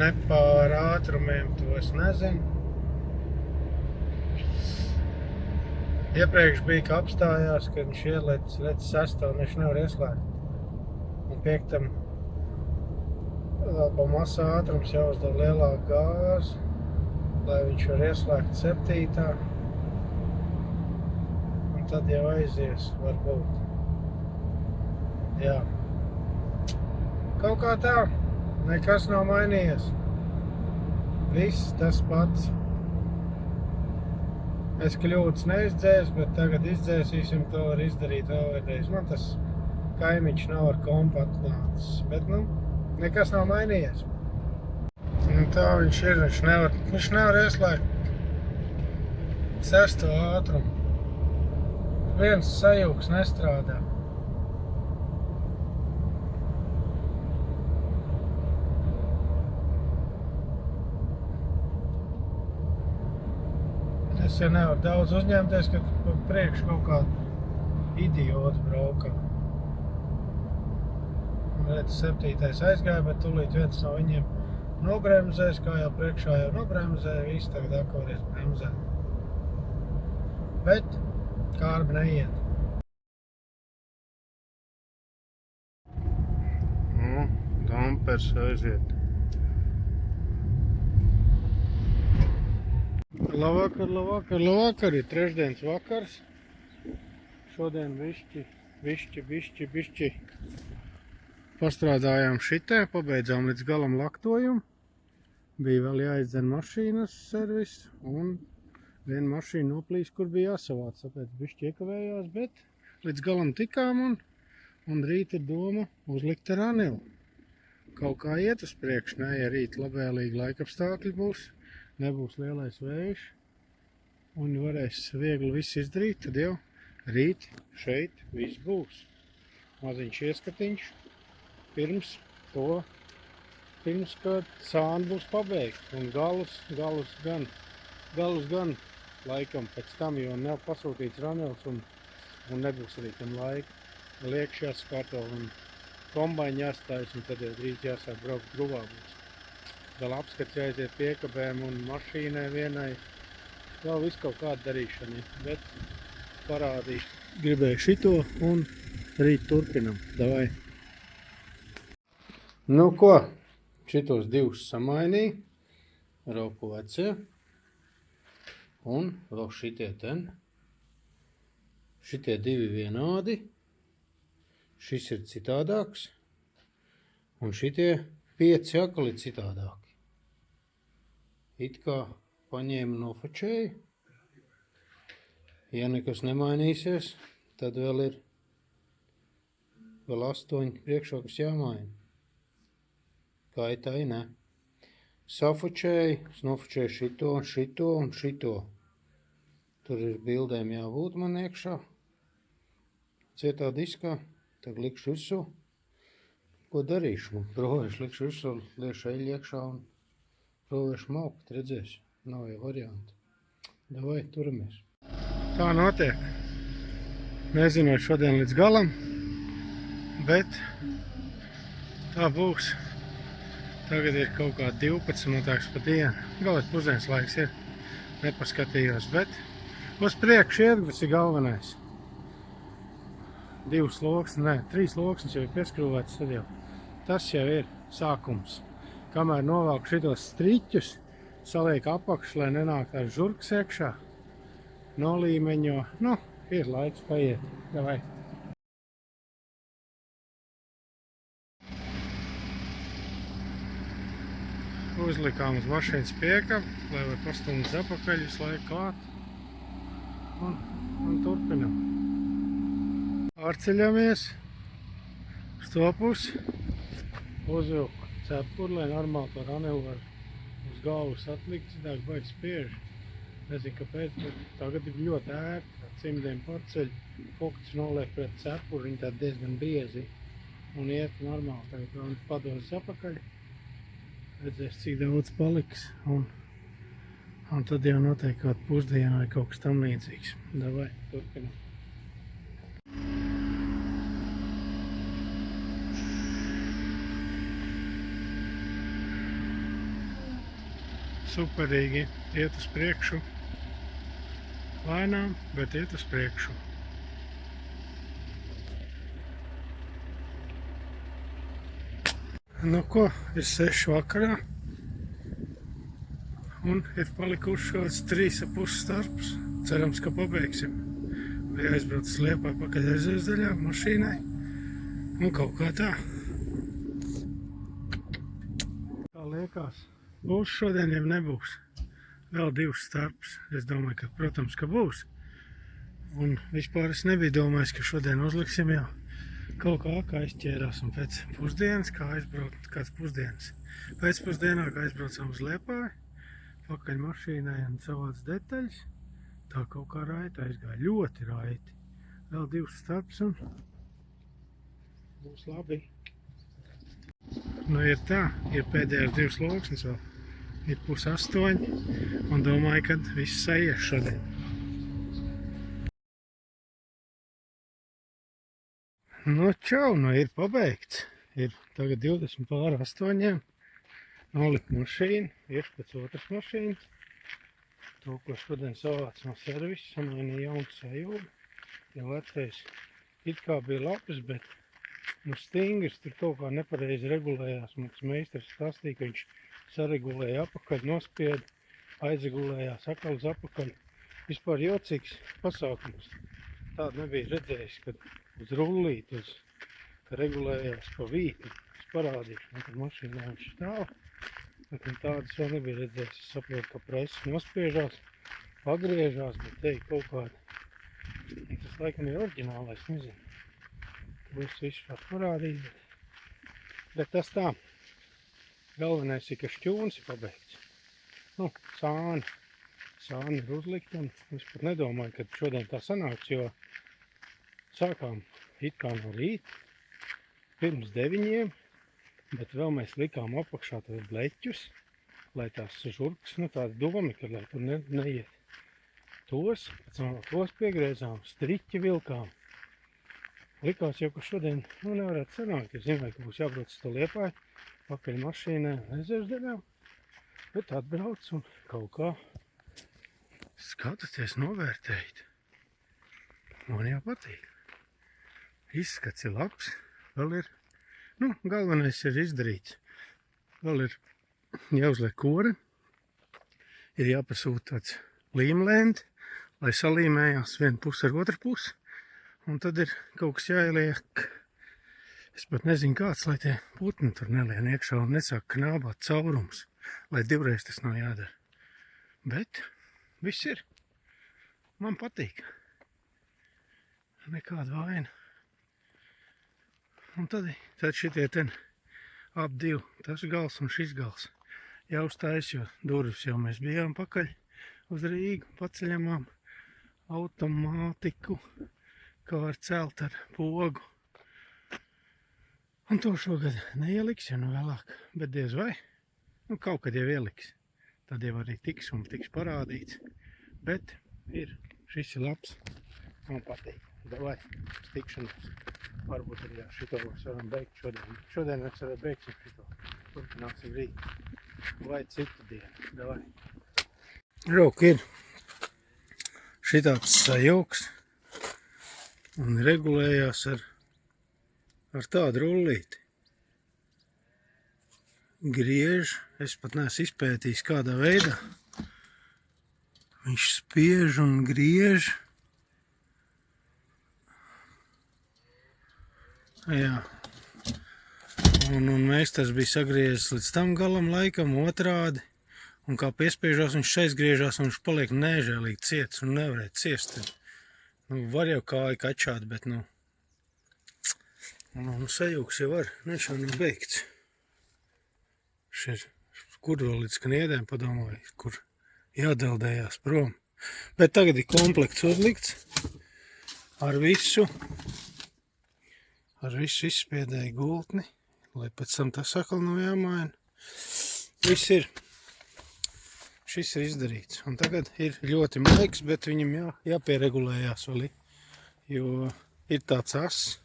S1: nepār ātrumiem, to es nezinu. Iepriekš bija, ka apstājās, kad viņš ielēc 6. un viņš nevar ieslēgt. Un 5. pa masa ātrums jāuzdod lielāku gāzi, lai viņš var ieslēgt 7. Un tad jau aizies, varbūt. Jā. Kaut kā tā, nekas nav mainījies. Viss tas pats. Es kļūdas neizdzēsu, bet tagad izdzēsīsim, to var izdarīt vēlreiz. Man tas kaimiņš nav ar kompu atnācis, bet nekas nav mainījies. Tā viņš ir, viņš nevar ieslēgt 6. ātrumu. Viens sajūgs nestrādā. Es jau nevaru daudz uzņemties, kad pa priekšu kaut kādu idiotu braukā. Redz, 7. aizgāja, bet tūlīt viens no viņiem nogremzēs, kā jau priekšā jau nogremzēja, viss tagad akories bremzē. Bet kārbi neiet. Dampers aiziet. Labvakar, ir trešdienas vakars. Šodien bišķi pastrādājām šitē, pabeidzām līdz galam laktojumu. Bija vēl jāizdzen mašīnas servis un viena mašīna noplīs, kur bija jāsavāc, tāpēc bišķi iekavējās, bet līdz galam tikām un rīt ir doma uzlikt ar anilu. Kaut kā iet uz priekšu, ja rīt labvēlīgi laikapstākļi būs, nebūs lielais vējš un varēs viegli viss izdarīt, tad jau rīt šeit viss būs. Maziņš ieskatiņš. Pirms, kad sāni būs pabeigti un galus gan laikam pēc tam, jo nav pasūtīts ranels un nebūs arī tam laika. Liekš jāsakārto un kombaiņi jāstājas un tad jau drīz jāsāk braukt gruvā būs. Vēl apskats jāiziet piekabēm un mašīnai vienai. Vēl viss kaut kāda darīšana, bet parādīšu. Gribēju šito un rīt turpinam. Davai. Nu ko, šitos divus samainīju, rauku vecie, un vēl šitie ten. Šitie divi vienādi, šis ir citādāks, un šitie 5 akali citādāki. It kā paņēmu nofačēju, ja nekas nemainīsies, tad vēl ir 8 priekšrokas jāmaina. kaitai, ne. Safučēju, es nofučēju šito, šito un šito. Tur ir bildēm jābūt man iekšā. Cietā diskā, tad likšu visu. Ko darīšu? Provēšu, likšu visu, liešu eļļu iekšā un provēšu maukt, redzēšu. Nav jau varianti. Davai, turamies. Tā notiek. Nezinu, vai šodien līdz galam, bet tā būs. Tagad ir kaut kā 12 minūtāks pa dienu. Galēt pusdienas laiks ir. Nepaskatījos, bet uz priekšu iet, tas ir galvenais. 2 loksnes, ne, 3 loksnes jau ir pieskrūvētas, tad jau. Tas jau ir sākums. Kamēr novelku šitos striķus, saliek apakšu, lai nenāk tās žurkas iekšā. Nolīmeņo, nu, ir laiks paiet. Davai. Uzlikām uz mašīnas piekabu, lai var pastundas apakaļ, visu laiku klāt. Un turpinam. Pārceļamies uz to pusi. Uzvilku cepuri, lai normāli to ranelu var uz galvas atlikt, citāk baigi spiež. Nezinu, kāpēc, bet tagad ir ļoti ērti. Cimdiem paceļ, fokus noliek pret cepuri, viņi tādi diezgan biezi un iet normāli. Tagad vēl padozes apakaļ. Redzēs, cik daudz paliks. Un tad jau noteikti kaut pusdiena vai kaut kas tam līdzīgs. Davai, turpinam. Superīgi iet uz priekšu. Lēnām, bet iet uz priekšu. Nu ko, ir 6 vakarā. Un ir palikuši kāds 3,5 starps. Cerams, ka pabeigsim. Vai aizbrauc uz Liepāju pakaļ Ezeres daļā mašīnai. Un kaut kā tā. Kā liekas, būs šodien jau nebūs. Vēl 2 starps. Es domāju, ka, protams, ka būs. Un vispār es nebiju domājis, ka šodien uzliksim jau kaut kā aizķērās. Un pēc pusdienas, kā aizbraukt, kāds pusdienas. Pēcpusdienā, kā aizbraucām uz Liepāju, pakaļ mašīnai un savāds detaļas. Tā kaut kā raiti aizgāja. Ļoti raiti. Vēl 2 starps un būs labi. Nu ir tā, ir pēdējās 2 loksnes vēl. Ir 7:30 un domāju, ka viss aizies šodien. Nu čau, nu ir pabeigts. Ir tagad 7:20. Nolikt mašīnu, iešu pēc otras mašīnas. To, ko šodien savāc no servisa, samainīja jaunu sajūgu. Ja vecais it kā bija labs, bet stingrs tur kaut kā nepareizi regulējās. Mums meistars stāstīja, ka viņš saregulēja apakaļ, nospieda, aizregulējās atkal uz apakaļ. Vispār jocīgs pasākums. Tādu nebija redzējis, kad uz rullīti, ka regulējās pa vīti. Es parādīšu, man tad mašīnā viņš stāv. Bet tādas vēl nebija redzējis. Es saprotu, ka preses nospiežās, pagriežās, bet te ir kaut kāda. Tas laikam ir oriģinālais, nezinu. Būs viss var parādīt, bet tas tā. Galvenais ir, ka šķūns ir pabeigts. Nu, sāni ir uzlikt, un es pat nedomāju, ka šodien tā sanāks, jo sākām it kā no rīta, pirms 9, bet vēl mēs likām apakšā tad bleķus, lai tās žurkas, nu tāda doma, ka lai tur neiet. Tos, pēc tam tos piegriezām, striķi vilkām. Likās jau, ka šodien nevarētu sanākt. Es zināju, ka būs jābrauc uz to Liepāju, pakaļ mašīnai Ezeres daļā, bet atbrauc un kaut kā skatāties, novērtējat. Man jau patīk. Izskats ir labs, vēl ir, galvenais ir izdarīts. Vēl ir jāuzliek kore, ir jāpasūta tāds līmlēndi, lai salīmējās viena puse ar otru pusi. Un tad ir kaut kas jāieliek, es pat nezinu kāds, lai tie putni tur nelien iekšā un nesāk knābāt caurums, lai 2 reiz tas nav jādara. Bet viss ir. Man patīk. Nekāda vaina. Un tad šitie ten ap divi, tas gals un šis gals. Jau uztais, jo durvis jau mēs bijām pakaļ uz Rīgu, paceļamām automātiku, kā var celt ar pogu. Un to šogad neieliks, ja nu vēlāk, bet diez vai. Nu, kaut kad jau ieliks. Tad jau arī tiks un tiks parādīts. Bet ir, šis ir labs. Man patīk. Davai, uz tikšanos. Varbūt arī jā, šito mēs varam beigt šodien. Šodien mēs arī beigsim šito. Turpināsim rīt. Vai citu dienu. Davai. Rūk ir šitāds sajauks. Un regulējās ar tādu rullīti. Griež, es pat neesmu izpētījis kādā veidā. Viņš spiež un griež. Jā. Un meistars bija sagriezis līdz tam galam laikam otrādi. Un kā piespiežās, viņš aizgriežās un viņš paliek nežēlīgi ciets un nevarēja ciest. Nu, var jau kāju kačāt, bet nu sajūgs jau var. Viņš jau nav beigts. Kur vēl līdz kniedēm padomāju, kur jādeldējās prom. Bet tagad ir komplekts uzlikts ar visu izspiedēju gultni, lai pēc tam tas atkal nav jāmaina. Viss ir. Šis ir izdarīts. Un tagad ir ļoti maigs, bet viņam jāpieregulējās vēl, jo ir tāds ass.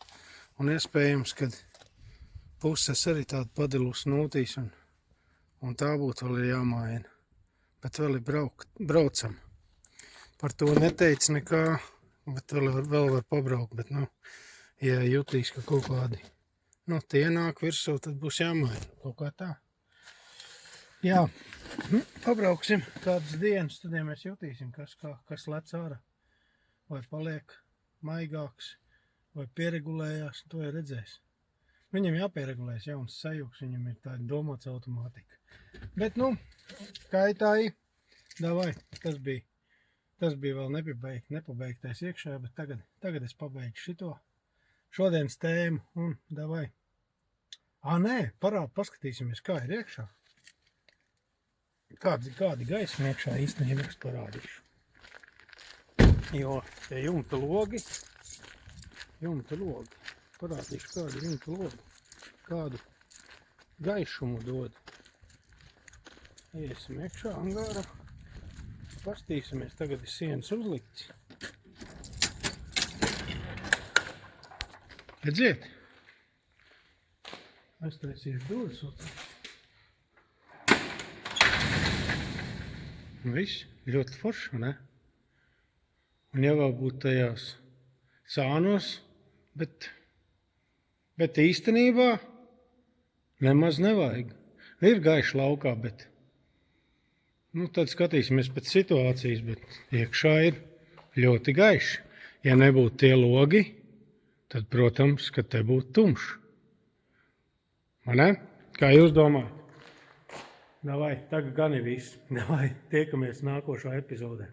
S1: Un iespējams, ka puses arī tādu padilus nūtīs un tā būtu vēl ir jāmaina. Bet vēl ir braucam. Par to neteicu nekā, bet vēl var pabraukt. Bet, ja jutīs, ka kaut kādi, tie nāk virsū, tad būs jāmaina. Kaut kā tā. Jā, pabrauksim kādas dienas, tad ja mēs jutīsim, kas lec ārā. Vai paliek maigāks, vai pieregulējās, to jau redzēs. Viņam jāpieregulēs jauns sajūgs, viņam ir tāda domāts automātika. Bet, kaitāji, davai, tas bija vēl nepabeigtais iekšā, bet tagad es pabeigšu šito šodienas tēmu un davai. Paskatīsimies, kā ir iekšā. Kādi gaismi iekšā īstenībā es parādīšu. Jo tie jumta logi, parādīšu kādu jumta logi, kādu gaišumu dod. Iesim iekšā angārā, pastīsimies, tagad ir sienas uzlikts. Redziet, es taisīšu durvis otrā. Viss ļoti forši, ne? Un jau vēl būtu tajās sānos, bet īstenībā nemaz nevajag. Ir gaiši laukā, bet tad skatīsimies pēc situācijas, bet iekšā ir ļoti gaiši. Ja nebūtu tie logi, tad, protams, ka te būtu tumšs. Vai ne? Kā jūs domājat? Davai, tagad gan ir viss. Davai, tiekamies nākošā epizodē.